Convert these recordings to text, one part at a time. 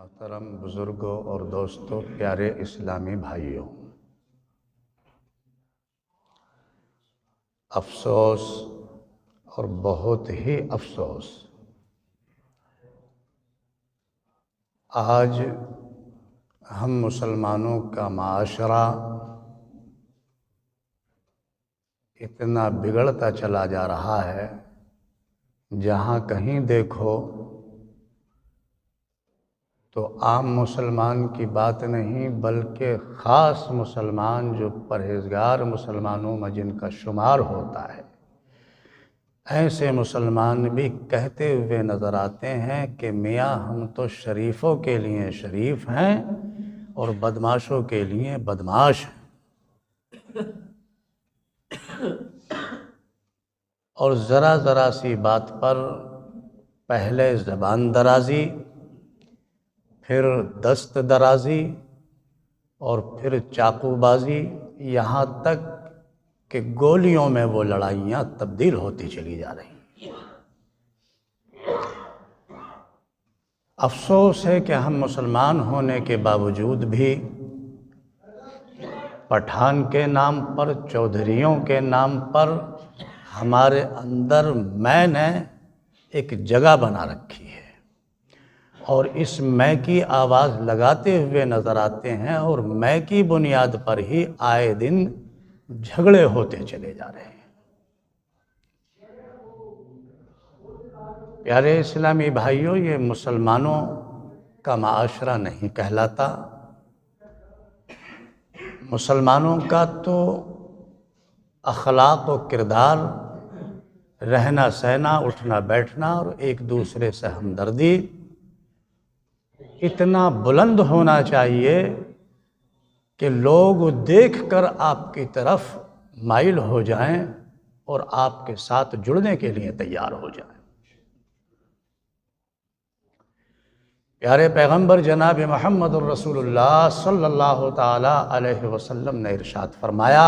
محترم بزرگوں اور دوستوں، پیارے اسلامی بھائیوں، افسوس اور بہت ہی افسوس، آج ہم مسلمانوں کا معاشرہ اتنا بگڑتا چلا جا رہا ہے، جہاں کہیں دیکھو تو عام مسلمان کی بات نہیں بلکہ خاص مسلمان جو پرہیزگار مسلمانوں میں جن کا شمار ہوتا ہے، ایسے مسلمان بھی کہتے ہوئے نظر آتے ہیں کہ میاں ہم تو شریفوں کے لیے شریف ہیں اور بدماشوں کے لیے بدماش ہیں، اور ذرا ذرا سی بات پر پہلے زبان درازی، پھر دست درازی اور پھر چاقو بازی، یہاں تک کہ گولیوں میں وہ لڑائیاں تبدیل ہوتی چلی جا رہی ہیں۔ افسوس ہے کہ ہم مسلمان ہونے کے باوجود بھی پٹھان کے نام پر، چودھریوں کے نام پر ہمارے اندر میں نے ایک جگہ بنا رکھی ہے، اور اس میں کی آواز لگاتے ہوئے نظر آتے ہیں، اور میں کی بنیاد پر ہی آئے دن جھگڑے ہوتے چلے جا رہے ہیں۔ پیارے اسلامی بھائیوں، یہ مسلمانوں کا معاشرہ نہیں کہلاتا۔ مسلمانوں کا تو اخلاق و کردار، رہنا سہنا، اٹھنا بیٹھنا اور ایک دوسرے سے ہمدردی اتنا بلند ہونا چاہیے کہ لوگ دیکھ کر آپ کی طرف مائل ہو جائیں اور آپ کے ساتھ جڑنے کے لیے تیار ہو جائیں۔ پیارے پیغمبر جناب محمد الرسول اللہ صلی اللہ تعالی علیہ وسلم نے ارشاد فرمایا،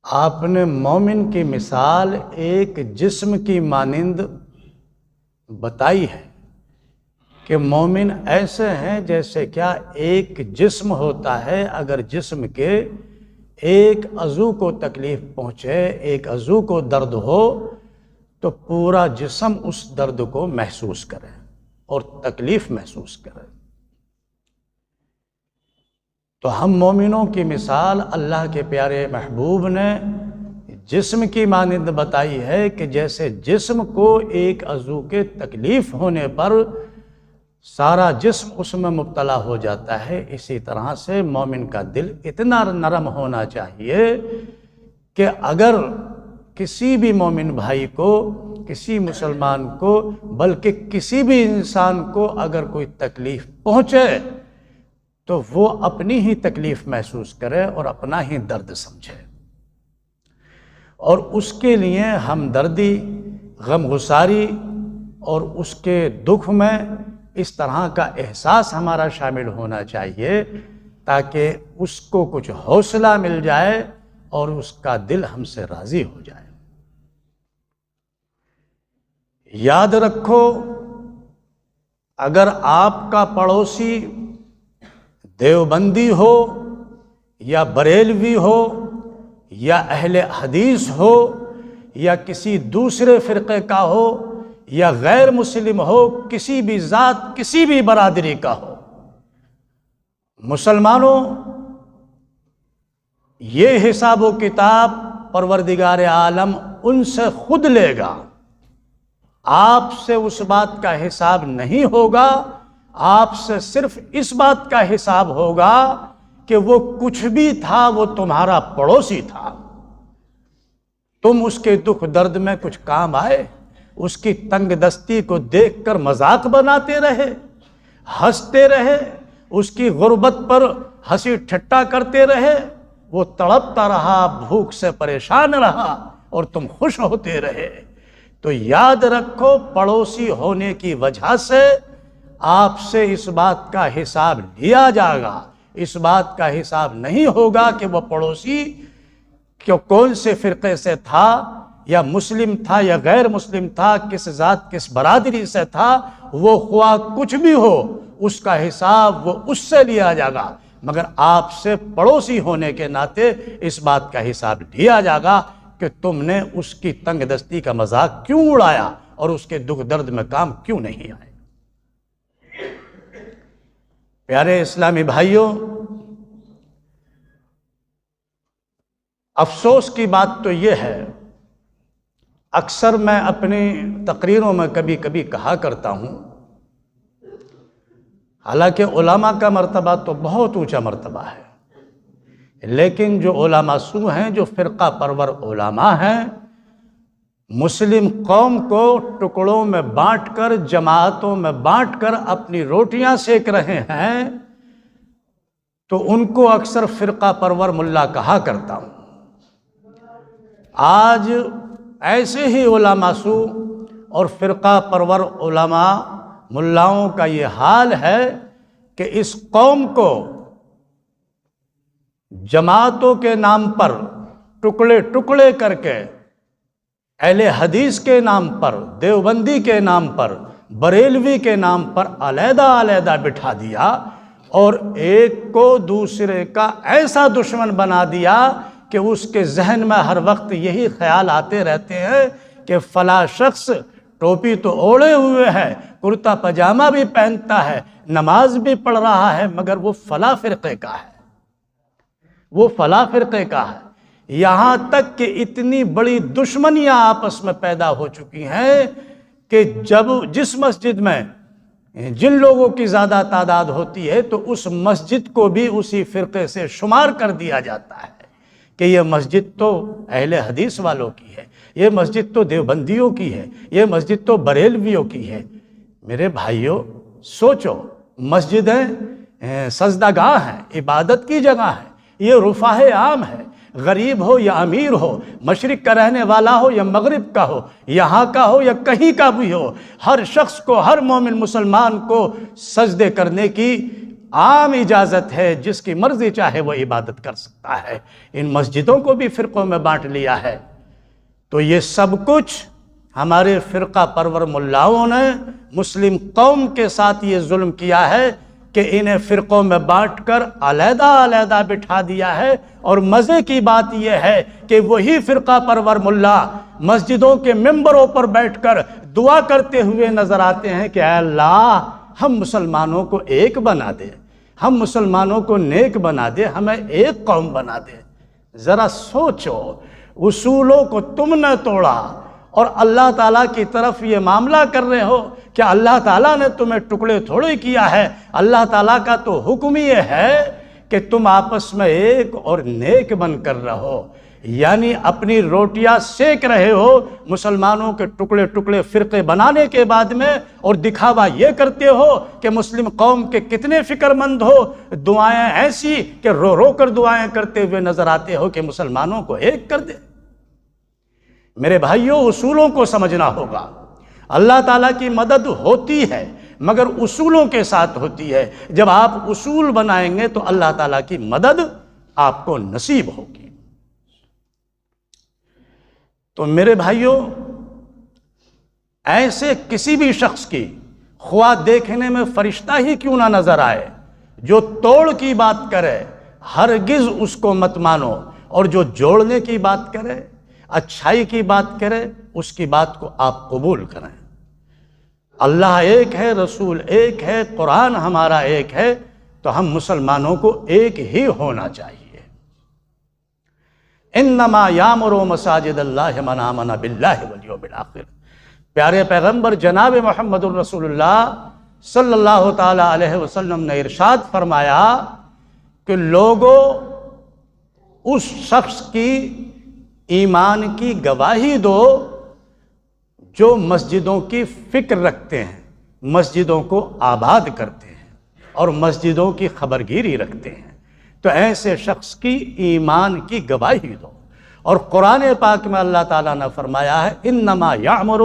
آپ نے مومن کی مثال ایک جسم کی مانند بتائی ہے کہ مومن ایسے ہیں جیسے کیا ایک جسم ہوتا ہے، اگر جسم کے ایک عضو کو تکلیف پہنچے، ایک عضو کو درد ہو تو پورا جسم اس درد کو محسوس کرے اور تکلیف محسوس کرے۔ تو ہم مومنوں کی مثال اللہ کے پیارے محبوب نے جسم کی مانند بتائی ہے کہ جیسے جسم کو ایک عضو کے تکلیف ہونے پر سارا جسم اس میں مبتلا ہو جاتا ہے، اسی طرح سے مومن کا دل اتنا نرم ہونا چاہیے کہ اگر کسی بھی مومن بھائی کو، کسی مسلمان کو، بلکہ کسی بھی انسان کو اگر کوئی تکلیف پہنچے تو وہ اپنی ہی تکلیف محسوس کرے اور اپنا ہی درد سمجھے، اور اس کے لیے ہمدردی، غم گساری اور اس کے دکھ میں اس طرح کا احساس ہمارا شامل ہونا چاہیے تاکہ اس کو کچھ حوصلہ مل جائے اور اس کا دل ہم سے راضی ہو جائے۔ یاد رکھو، اگر آپ کا پڑوسی دیوبندی ہو یا بریلوی ہو یا اہل حدیث ہو یا کسی دوسرے فرقے کا ہو یا غیر مسلم ہو، کسی بھی ذات، کسی بھی برادری کا ہو، مسلمانوں، یہ حساب و کتاب پروردگار عالم ان سے خود لے گا۔ آپ سے اس بات کا حساب نہیں ہوگا، آپ سے صرف اس بات کا حساب ہوگا کہ وہ کچھ بھی تھا، وہ تمہارا پڑوسی تھا، تم اس کے دکھ درد میں کچھ کام آئے، اس کی تنگ دستی کو دیکھ کر مذاق بناتے رہے، ہنستے رہے، اس کی غربت پر ہنسی ٹھٹا کرتے رہے، وہ تڑپتا رہا، بھوک سے پریشان رہا اور تم خوش ہوتے رہے۔ تو یاد رکھو، پڑوسی ہونے کی وجہ سے آپ سے اس بات کا حساب لیا جائے گا، اس بات کا حساب نہیں ہوگا کہ وہ پڑوسی کون سے فرقے سے تھا یا مسلم تھا یا غیر مسلم تھا، کس ذات کس برادری سے تھا، وہ خواہ کچھ بھی ہو اس کا حساب وہ اس سے لیا جائے گا، مگر آپ سے پڑوسی ہونے کے ناطے اس بات کا حساب لیا جائے گا کہ تم نے اس کی تنگ دستی کا مذاق کیوں اڑایا اور اس کے دکھ درد میں کام کیوں نہیں آئے۔ پیارے اسلامی بھائیوں، افسوس کی بات تو یہ ہے، اکثر میں اپنی تقریروں میں کبھی کبھی کہا کرتا ہوں، حالانکہ علماء کا مرتبہ تو بہت اونچا مرتبہ ہے، لیکن جو علماء سو ہیں، جو فرقہ پرور علماء ہیں، مسلم قوم کو ٹکڑوں میں بانٹ کر، جماعتوں میں بانٹ کر اپنی روٹیاں سیک رہے ہیں، تو ان کو اکثر فرقہ پرور ملا کہا کرتا ہوں۔ آج ایسے ہی علماء سو اور فرقہ پرور علماء ملاؤں کا یہ حال ہے کہ اس قوم کو جماعتوں کے نام پر ٹکڑے ٹکڑے کر کے، اہل حدیث کے نام پر، دیوبندی کے نام پر، بریلوی کے نام پر علیحدہ علیحدہ بٹھا دیا، اور ایک کو دوسرے کا ایسا دشمن بنا دیا کہ اس کے ذہن میں ہر وقت یہی خیال آتے رہتے ہیں کہ فلاں شخص ٹوپی تو اوڑے ہوئے ہے، کرتا پاجامہ بھی پہنتا ہے، نماز بھی پڑھ رہا ہے، مگر وہ فلاں فرقے کا ہے، وہ فلاں فرقے کا ہے۔ یہاں تک کہ اتنی بڑی دشمنیاں آپس میں پیدا ہو چکی ہیں کہ جس مسجد میں جن لوگوں کی زیادہ تعداد ہوتی ہے تو اس مسجد کو بھی اسی فرقے سے شمار کر دیا جاتا ہے کہ یہ مسجد تو اہل حدیث والوں کی ہے، یہ مسجد تو دیوبندیوں کی ہے، یہ مسجد تو بریلویوں کی ہے۔ میرے بھائیوں، سوچو، مسجدیں سجدہ گاہ ہیں، عبادت کی جگہ ہے، یہ رفاہ عام ہے، غریب ہو یا امیر ہو، مشرق کا رہنے والا ہو یا مغرب کا ہو، یہاں کا ہو یا کہیں کا بھی ہو، ہر شخص کو، ہر مومن مسلمان کو سجدے کرنے کی عام اجازت ہے، جس کی مرضی چاہے وہ عبادت کر سکتا ہے۔ ان مسجدوں کو بھی فرقوں میں بانٹ لیا ہے، تو یہ سب کچھ ہمارے فرقہ پرور ملاؤں نے مسلم قوم کے ساتھ یہ ظلم کیا ہے کہ انہیں فرقوں میں بانٹ کر علیحدہ علیحدہ بٹھا دیا ہے۔ اور مزے کی بات یہ ہے کہ وہی فرقہ پرور ملا مسجدوں کے ممبروں پر بیٹھ کر دعا کرتے ہوئے نظر آتے ہیں کہ اے اللہ، ہم مسلمانوں کو ایک بنا دے، ہم مسلمانوں کو نیک بنا دے، ہمیں ایک قوم بنا دے۔ ذرا سوچو، اصولوں کو تم نے توڑا اور اللہ تعالیٰ کی طرف یہ معاملہ کر رہے ہو کہ اللہ تعالیٰ نے تمہیں ٹکڑے تھوڑے کیا ہے۔ اللہ تعالیٰ کا تو حکم یہ ہے کہ تم آپس میں ایک اور نیک بن کر رہو، یعنی اپنی روٹیاں سیک رہے ہو مسلمانوں کے ٹکڑے ٹکڑے فرقے بنانے کے بعد میں، اور دکھاوا یہ کرتے ہو کہ مسلم قوم کے کتنے فکر مند ہو، دعائیں ایسی کہ رو رو کر دعائیں کرتے ہوئے نظر آتے ہو کہ مسلمانوں کو ایک کر دے۔ میرے بھائیوں، اصولوں کو سمجھنا ہوگا۔ اللہ تعالیٰ کی مدد ہوتی ہے مگر اصولوں کے ساتھ ہوتی ہے۔ جب آپ اصول بنائیں گے تو اللہ تعالیٰ کی مدد آپ کو نصیب ہوگی۔ تو میرے بھائیوں، ایسے کسی بھی شخص کی خواہ دیکھنے میں فرشتہ ہی کیوں نہ نظر آئے، جو توڑ کی بات کرے ہرگز اس کو مت مانو، اور جو جوڑنے کی بات کرے، اچھائی کی بات کرے، اس کی بات کو آپ قبول کریں۔ اللہ ایک ہے، رسول ایک ہے، قرآن ہمارا ایک ہے، تو ہم مسلمانوں کو ایک ہی ہونا چاہیے۔ انما یامر مساجد اللہ من آمن باللہ والیوم الآخر۔ پیارے پیغمبر جناب محمد الرسول اللہ صلی اللہ تعالی علیہ وسلم نے ارشاد فرمایا کہ لوگوں، اس شخص کی ایمان کی گواہی دو جو مسجدوں کی فکر رکھتے ہیں، مسجدوں کو آباد کرتے ہیں اور مسجدوں کی خبرگیری رکھتے ہیں، تو ایسے شخص کی ایمان کی گواہی دو۔ اور قرآن پاک میں اللہ تعالیٰ نے فرمایا ہے انما یعمر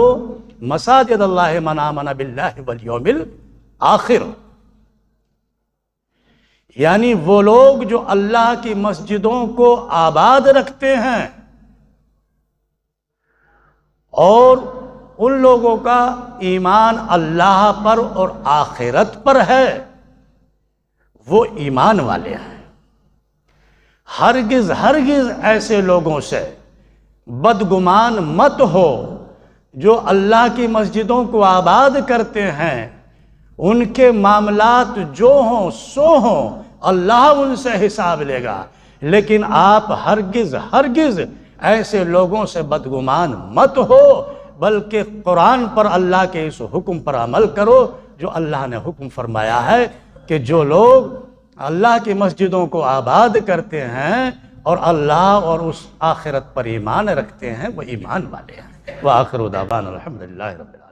مساجد اللہ من آمن باللہ والیوم الآخر، یعنی وہ لوگ جو اللہ کی مسجدوں کو آباد رکھتے ہیں، اور ان لوگوں کا ایمان اللہ پر اور آخرت پر ہے، وہ ایمان والے ہیں۔ ہرگز ہرگز ایسے لوگوں سے بدگمان مت ہو جو اللہ کی مسجدوں کو آباد کرتے ہیں، ان کے معاملات جو ہوں سو ہوں، اللہ ان سے حساب لے گا، لیکن آپ ہرگز ہرگز ایسے لوگوں سے بدگمان مت ہو، بلکہ قرآن پر اللہ کے اس حکم پر عمل کرو جو اللہ نے حکم فرمایا ہے کہ جو لوگ اللہ کی مسجدوں کو آباد کرتے ہیں اور اللہ اور اس آخرت پر ایمان رکھتے ہیں وہ ایمان والے ہیں۔ وآخر دعوانا الحمدللہ رب العالمین۔